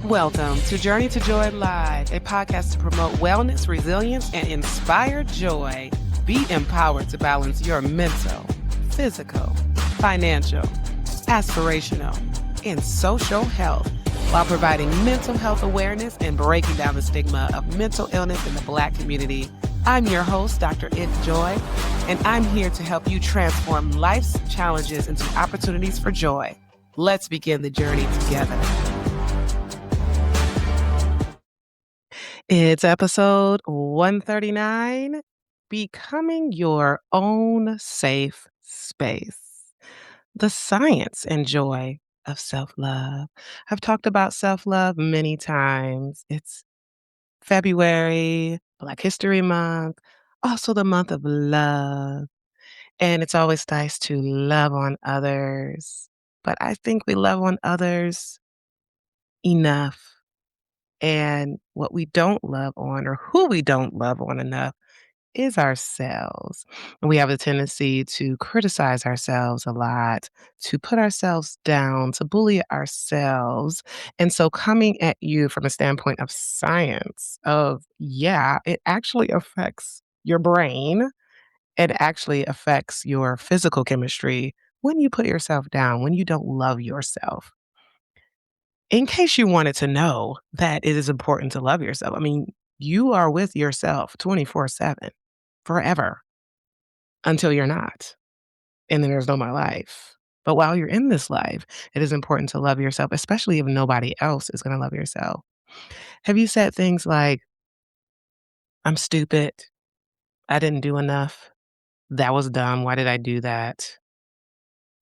Welcome to Journey to Joy Live, a podcast to promote wellness, resilience, and inspire joy. Be empowered to balance your mental, physical, financial, aspirational, and social health while providing mental health awareness and breaking down the stigma of mental illness in the Black community. I'm your host, Dr. Joy, and I'm here to help you transform life's challenges into opportunities for joy. Let's begin the journey together. It's episode 139, Becoming Your Own Safe Space. The science and joy of self-love. I've talked about self-love many times. It's February, Black History Month, also the month of love. And it's always nice to love on others. But I think we love on others enough. And what we don't love on or who we don't love on enough is ourselves. And we have a tendency to criticize ourselves a lot, to put ourselves down, to bully ourselves. And so coming at you from a standpoint of science, it actually affects your brain. It actually affects your physical chemistry when you put yourself down, when you don't love yourself. In case you wanted to know that it is important to love yourself, I mean, you are with yourself 24/7, forever, until you're not, and then there's no more life. But while you're in this life, it is important to love yourself, especially if nobody else is gonna love yourself. Have you said things like, "I'm stupid. I didn't do enough. That was dumb. Why did I do that?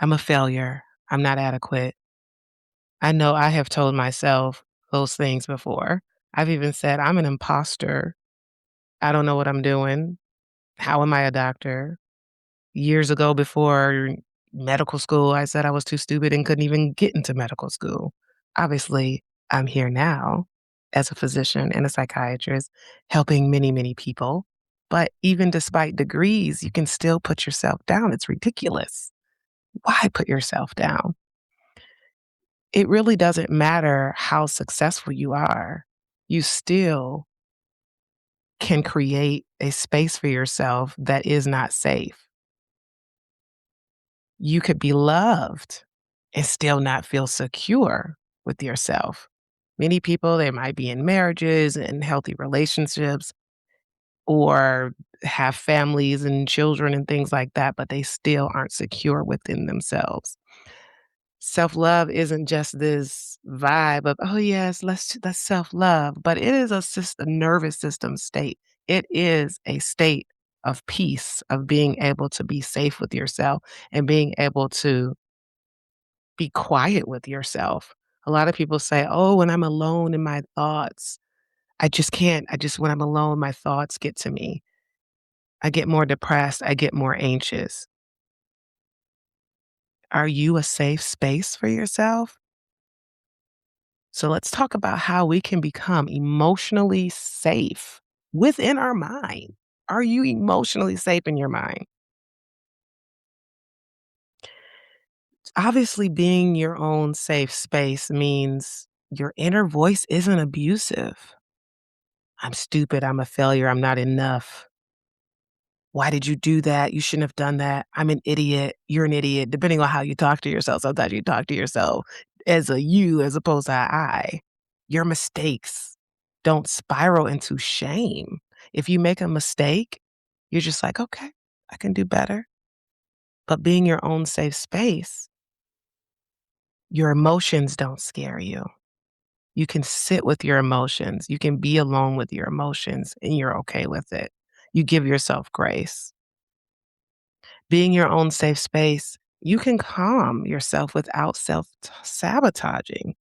I'm a failure. I'm not adequate." I know I have told myself those things before. I've even said, "I'm an imposter. I don't know what I'm doing. How am I a doctor?" Years ago before medical school, I said I was too stupid and couldn't even get into medical school. Obviously, I'm here now as a physician and a psychiatrist helping many, many people. But even despite degrees, you can still put yourself down. It's ridiculous. Why put yourself down? It really doesn't matter how successful you are. You still can create a space for yourself that is not safe. You could be loved and still not feel secure with yourself. Many people, they might be in marriages and healthy relationships or have families and children and things like that, but they still aren't secure within themselves. Self-love isn't just this vibe of, "Oh, yes, let's self-love," but it is a nervous system state. It is a state of peace, of being able to be safe with yourself and being able to be quiet with yourself. A lot of people say, "Oh, when I'm alone in my thoughts, I just can't. When I'm alone, my thoughts get to me. I get more depressed. I get more anxious." Are you a safe space for yourself? So let's talk about how we can become emotionally safe within our mind. Are you emotionally safe in your mind? Obviously, being your own safe space means your inner voice isn't abusive. "I'm stupid. I'm a failure. I'm not enough. Why did you do that? You shouldn't have done that. I'm an idiot. You're an idiot." Depending on how you talk to yourself. Sometimes you talk to yourself as a you as opposed to a I. Your mistakes don't spiral into shame. If you make a mistake, you're just like, "Okay, I can do better." But being your own safe space, your emotions don't scare you. You can sit with your emotions. You can be alone with your emotions and you're okay with it. You give yourself grace. Being your own safe space, you can calm yourself without self-sabotaging.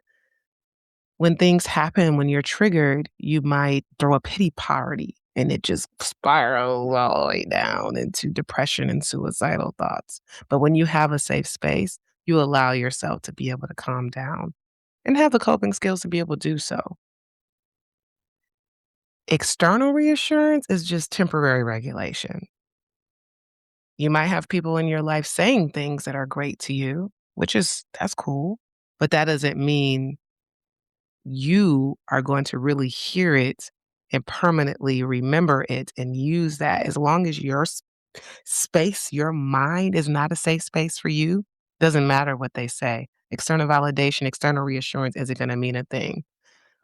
When things happen, when you're triggered, you might throw a pity party and it just spirals all the way down into depression and suicidal thoughts. But when you have a safe space, you allow yourself to be able to calm down and have the coping skills to be able to do so. External reassurance is just temporary regulation. You might have people in your life saying things that are great to you, that's cool, but that doesn't mean you are going to really hear it and permanently remember it and use that as long as your space, your mind is not a safe space for you, doesn't matter what they say. External validation, external reassurance isn't going to mean a thing.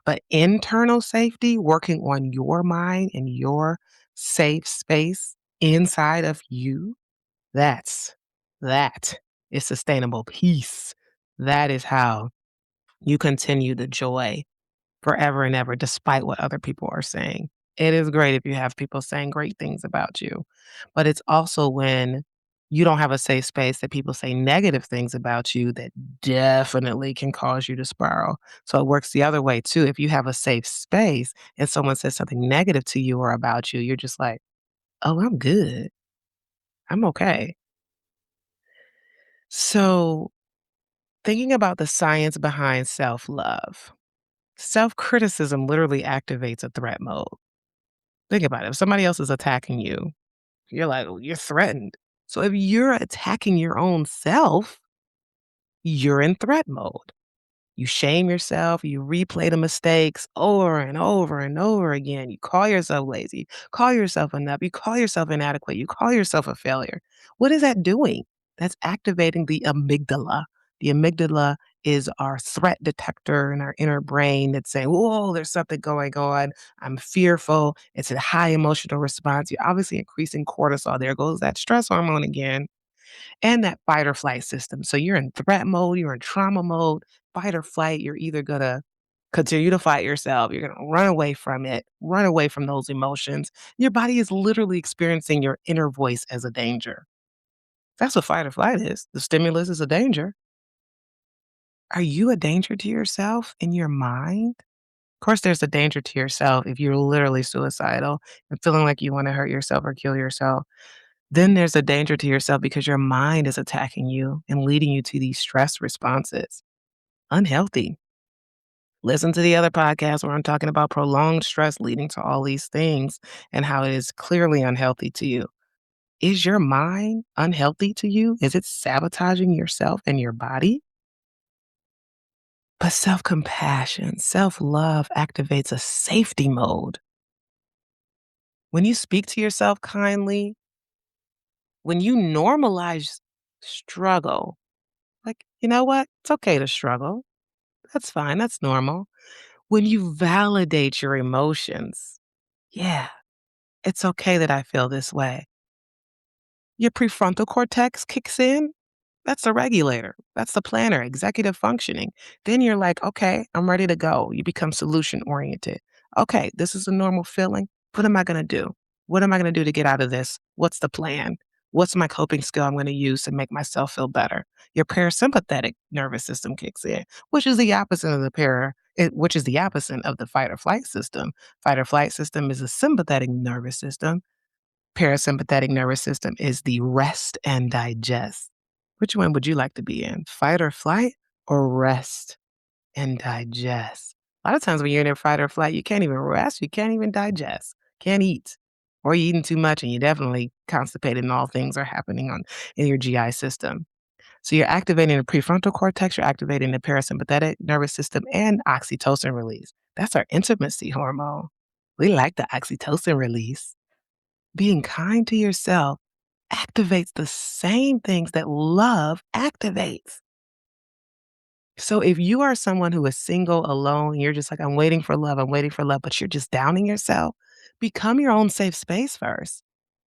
But internal safety, working on your mind and your safe space inside of you, that's that is sustainable peace. That is how you continue the joy forever and ever, despite what other people are saying. It is great if you have people saying great things about you, but it's also when you don't have a safe space that people say negative things about you that definitely can cause you to spiral. So it works the other way too. If you have a safe space and someone says something negative to you or about you, you're just like, oh, I'm good. I'm okay. So thinking about the science behind self love, self criticism literally activates a threat mode. Think about it. If somebody else is attacking you, you're like, "Oh, you're threatened." So if you're attacking your own self, you're in threat mode. You shame yourself, you replay the mistakes over and over and over again. You call yourself lazy, call yourself enough, you call yourself inadequate, you call yourself a failure. What is that doing? That's activating the amygdala. The amygdala is our threat detector in our inner brain that's saying, whoa, there's something going on. I'm fearful. It's a high emotional response. You're obviously increasing cortisol. There goes that stress hormone again and that fight or flight system. So you're in threat mode, you're in trauma mode, fight or flight. You're either going to continue to fight yourself, you're going to run away from it, run away from those emotions. Your body is literally experiencing your inner voice as a danger. That's what fight or flight is. The stimulus is a danger. Are you a danger to yourself in your mind? Of course, there's a danger to yourself if you're literally suicidal and feeling like you want to hurt yourself or kill yourself. Then there's a danger to yourself because your mind is attacking you and leading you to these stress responses. Unhealthy. Listen to the other podcast where I'm talking about prolonged stress leading to all these things and how it is clearly unhealthy to you. Is your mind unhealthy to you? Is it sabotaging yourself and your body? But self compassion, self love activates a safety mode. When you speak to yourself kindly, when you normalize struggle, like, you know what? It's okay to struggle. That's fine. That's normal. When you validate your emotions, yeah, it's okay that I feel this way. Your prefrontal cortex kicks in. That's the regulator. That's the planner, executive functioning. Then you're like, okay, I'm ready to go. You become solution oriented. Okay, this is a normal feeling. What am I going to do? What am I going to do to get out of this? What's the plan? What's my coping skill I'm going to use to make myself feel better? Your parasympathetic nervous system kicks in, which is the opposite of which is the opposite of the fight or flight system. Fight or flight system is a sympathetic nervous system. Parasympathetic nervous system is the rest and digest. Which one would you like to be in? Fight or flight or rest and digest? A lot of times when you're in fight or flight, you can't even rest, you can't even digest, can't eat. Or you're eating too much and you're definitely constipated and all things are happening in your GI system. So you're activating the prefrontal cortex, you're activating the parasympathetic nervous system and oxytocin release. That's our intimacy hormone. We like the oxytocin release. Being kind to yourself activates the same things that love activates. So if you are someone who is single, alone, you're just like, I'm waiting for love, but you're just downing yourself, become your own safe space first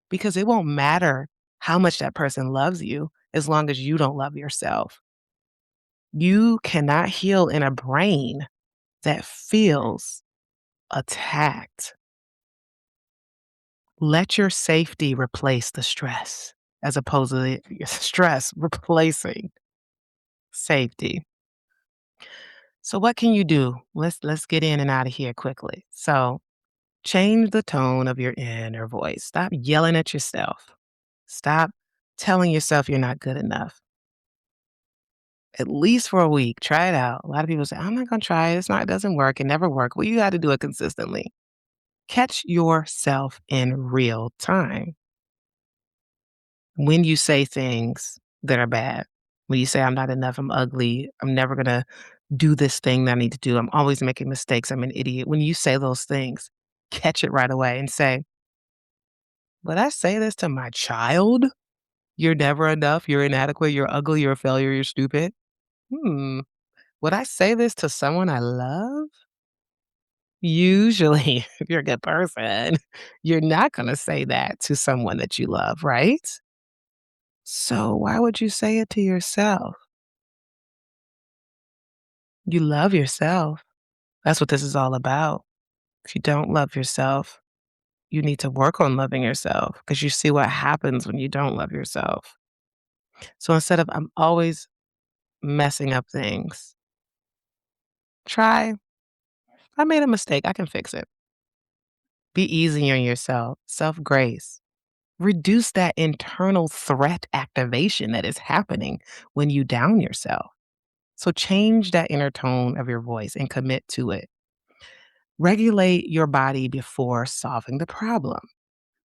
because it won't matter how much that person loves you as long as you don't love yourself. You cannot heal in a brain that feels attacked. Let your safety replace the stress as opposed to the stress replacing safety. So what can you do? Let's get in and out of here quickly. So change the tone of your inner voice. Stop yelling at yourself. Stop telling yourself you're not good enough. At least for a week. Try it out. A lot of people say, I'm not gonna try it. It doesn't work. It never worked. Well, you got to do it consistently. Catch yourself in real time. When you say things that are bad, when you say, I'm not enough, I'm ugly, I'm never gonna do this thing that I need to do. I'm always making mistakes. I'm an idiot. When you say those things, catch it right away and say, would I say this to my child? You're never enough. You're inadequate. You're ugly. You're a failure. You're stupid. Hmm. Would I say this to someone I love? Usually, if you're a good person, you're not going to say that to someone that you love, right? So why would you say it to yourself? You love yourself. That's what this is all about. If you don't love yourself, you need to work on loving yourself because you see what happens when you don't love yourself. So instead of I'm always messing up things, try, I made a mistake. I can fix it. Be easy on yourself, self grace. Reduce that internal threat activation that is happening when you down yourself. So change that inner tone of your voice and commit to it. Regulate your body before solving the problem.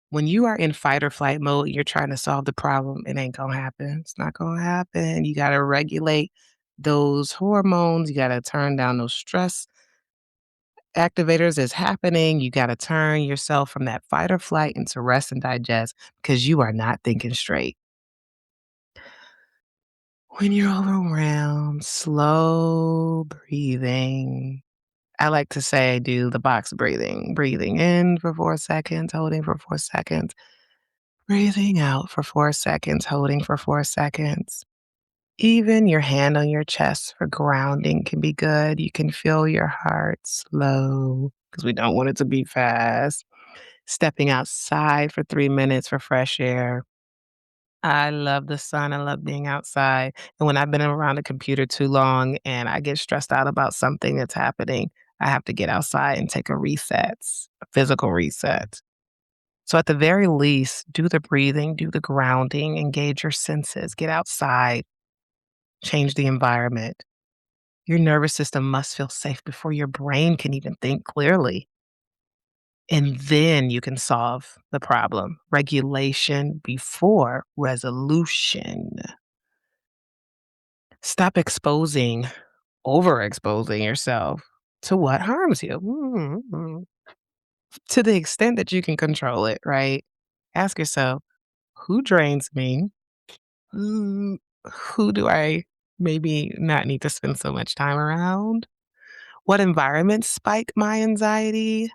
When you are in fight or flight mode, you're trying to solve the problem, it ain't gonna happen. It's not gonna happen. You gotta regulate those hormones. You gotta turn down those stress activators that's happening. You gotta turn yourself from that fight or flight into rest and digest because you are not thinking straight. When you're overwhelmed, slow breathing. I like to say, do the box breathing. Breathing in for 4 seconds, holding for 4 seconds. Breathing out for 4 seconds, holding for 4 seconds. Even your hand on your chest for grounding can be good. You can feel your heart slow because we don't want it to be fast. Stepping outside for 3 minutes for fresh air. I love the sun. I love being outside. And when I've been around a computer too long and I get stressed out about something that's happening, I have to get outside and take a physical reset. So at the very least, do the breathing, do the grounding, engage your senses, get outside, change the environment. Your nervous system must feel safe before your brain can even think clearly. And then you can solve the problem. Regulation before resolution. Stop overexposing yourself to what harms you. To the extent that you can control it, right? Ask yourself, who drains me? Mm, who do I maybe not need to spend so much time around? What environments spike my anxiety?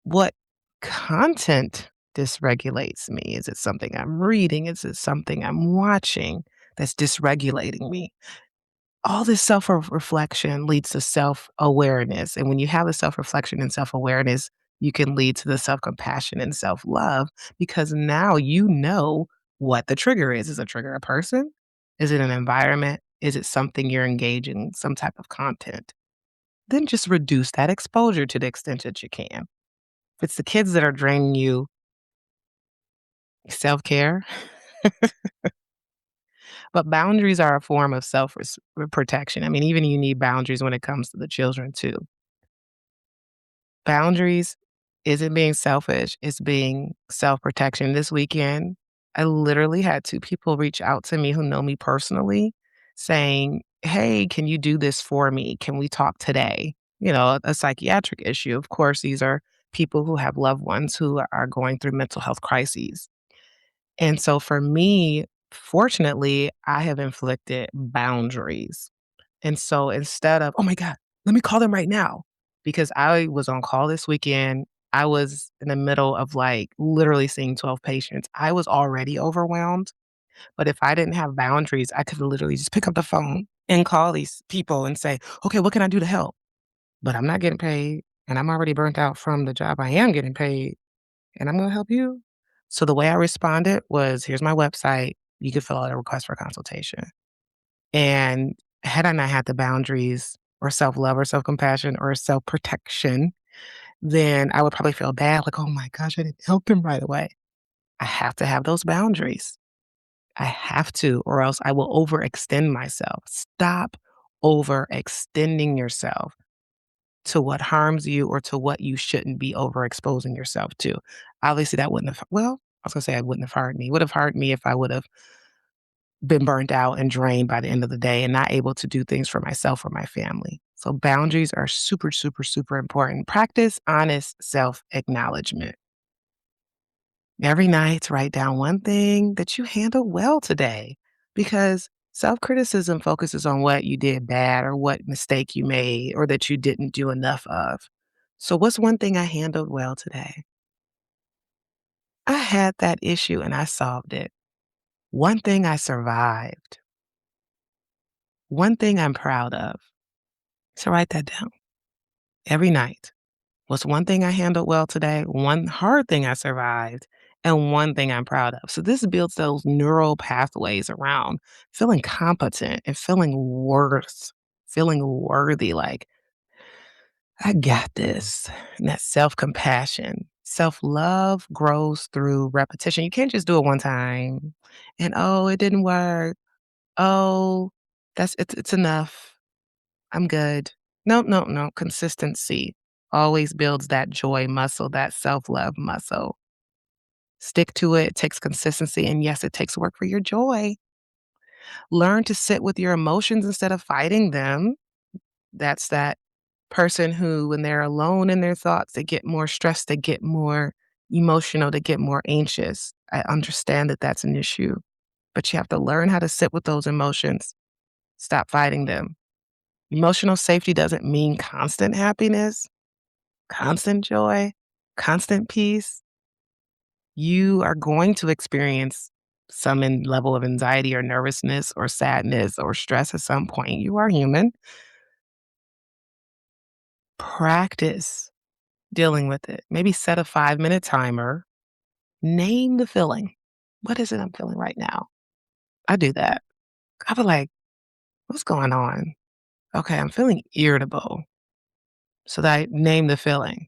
What content dysregulates me? Is it something I'm reading? Is it something I'm watching that's dysregulating me? All this self-reflection leads to self-awareness, and when you have the self-reflection and self-awareness, you can lead to the self-compassion and self-love because now you know what the trigger is. Is a trigger a person? Is it an environment? Is it something you're engaging, some type of content? Then just reduce that exposure to the extent that you can. If it's the kids that are draining you, self-care, but boundaries are a form of protection. I mean, even you need boundaries when it comes to the children too. Boundaries isn't being selfish, it's being self-protection. This weekend, I literally had 2 people reach out to me who know me personally saying, "Hey, can you do this for me? Can we talk today?" You know, a psychiatric issue. Of course, these are people who have loved ones who are going through mental health crises. And so for me, fortunately, I have inflicted boundaries. And so instead of, "Oh my god, let me call them right now," because I was on call this weekend, I was in the middle of, like, literally seeing 12 patients. I was already overwhelmed, but if I didn't have boundaries, I could literally just pick up the phone and call these people and say, "Okay, what can I do to help?" But I'm not getting paid, and I'm already burnt out from the job I am getting paid, and I'm gonna help you? So the way I responded was, "Here's my website. You can fill out a request for consultation." And had I not had the boundaries or self-love or self-compassion or self-protection, then I would probably feel bad, like, "Oh my gosh, I didn't help him right away." I have to have those boundaries. I have to, or else I will overextend myself. Stop overextending yourself to what harms you or to what you shouldn't be overexposing yourself to. Obviously, that wouldn't have well, I was gonna say it wouldn't have harmed me. It would have harmed me if I would have been burnt out and drained by the end of the day and not able to do things for myself or my family. So boundaries are super, super, super important. Practice honest self-acknowledgement. Every night, write down one thing that you handled well today because self-criticism focuses on what you did bad or what mistake you made or that you didn't do enough of. So what's one thing I handled well today? I had that issue and I solved it. One thing I survived. One thing I'm proud of. So write that down every night. What's one thing I handled well today? One hard thing I survived, and one thing I'm proud of. So this builds those neural pathways around feeling competent and feeling worthy, like, I got this. And that self compassion. Self love grows through repetition. You can't just do it one time and, oh, it didn't work. Oh, it's enough. I'm good. No, no, no. Consistency always builds that joy muscle, that self-love muscle. Stick to it. It takes consistency. And yes, it takes work for your joy. Learn to sit with your emotions instead of fighting them. That's that person who, when they're alone in their thoughts, they get more stressed, they get more emotional, they get more anxious. I understand that that's an issue, but you have to learn how to sit with those emotions. Stop fighting them. Emotional safety doesn't mean constant happiness, constant joy, constant peace. You are going to experience level of anxiety or nervousness or sadness or stress at some point. You are human. Practice dealing with it. Maybe set a 5-minute timer. Name the feeling. What is it I'm feeling right now? I do that. I feel like, what's going on? Okay, I'm feeling irritable. So that I name the feeling.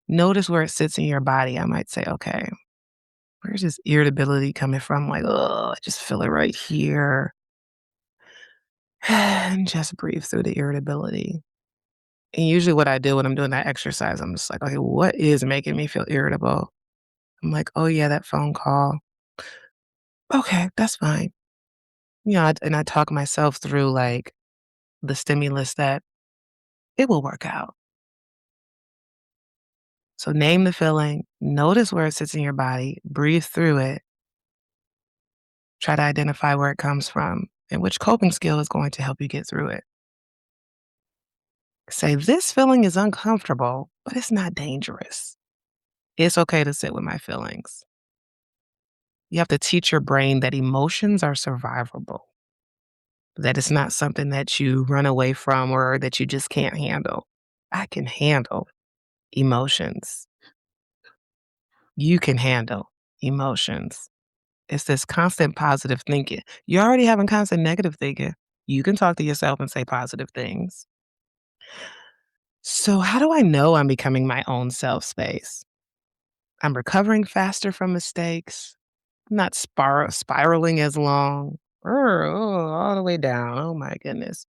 Notice where it sits in your body. I might say, okay, where's this irritability coming from? Like, oh, I just feel it right here. And just breathe through the irritability. And usually what I do when I'm doing that exercise, I'm just like, okay, what is making me feel irritable? I'm like, oh yeah, that phone call. Okay, that's fine. And I talk myself through like the stimulus that it will work out. So name the feeling, notice where it sits in your body, breathe through it, try to identify where it comes from and which coping skill is going to help you get through it. Say, this feeling is uncomfortable, but it's not dangerous. It's okay to sit with my feelings. You have to teach your brain that emotions are survivable, that it's not something that you run away from or that you just can't handle. I can handle emotions. You can handle emotions. It's this constant positive thinking. You're already having constant negative thinking. You can talk to yourself and say positive things. So, how do I know I'm becoming my own self space? I'm recovering faster from mistakes. I'm not spiraling as long. All the way down. Oh my goodness.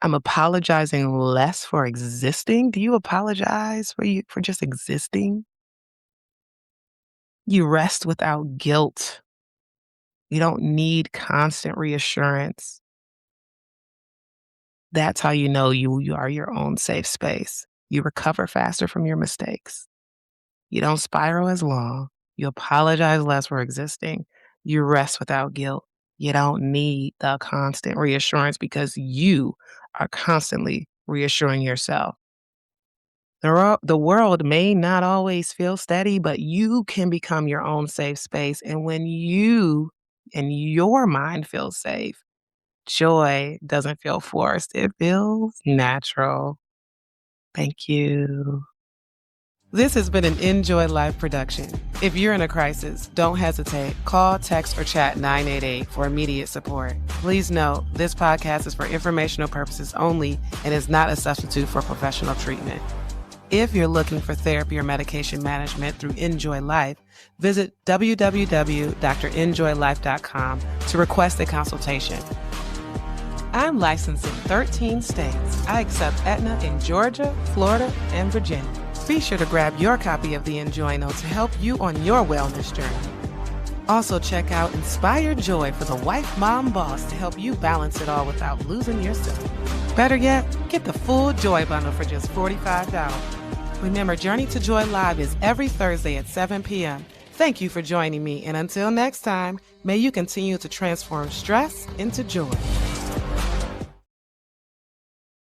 I'm apologizing less for existing. Do you apologize for just existing? You rest without guilt. You don't need constant reassurance. That's how you know you are your own safe space. You recover faster from your mistakes. You don't spiral as long. You apologize less for existing. You rest without guilt. You don't need the constant reassurance because you are constantly reassuring yourself. The world may not always feel steady, but you can become your own safe space. And when you and your mind feels safe, joy doesn't feel forced. It feels natural. Thank you. This has been an Enjoy Life production. If you're in a crisis, don't hesitate. Call, text, or chat 988 for immediate support. Please note, this podcast is for informational purposes only and is not a substitute for professional treatment. If you're looking for therapy or medication management through Enjoy Life, visit www.drenjoylife.com to request a consultation. I'm licensed in 13 states. I accept Aetna in Georgia, Florida, and Virginia. Be sure to grab your copy of the Enjoy Note to help you on your wellness journey. Also, check out Inspire Joy for the wife mom boss to help you balance it all without losing yourself. Better yet, get the full Joy bundle for just $45. Remember, Journey to Joy Live is every Thursday at 7 p.m. Thank you for joining me, and until next time, may you continue to transform stress into joy.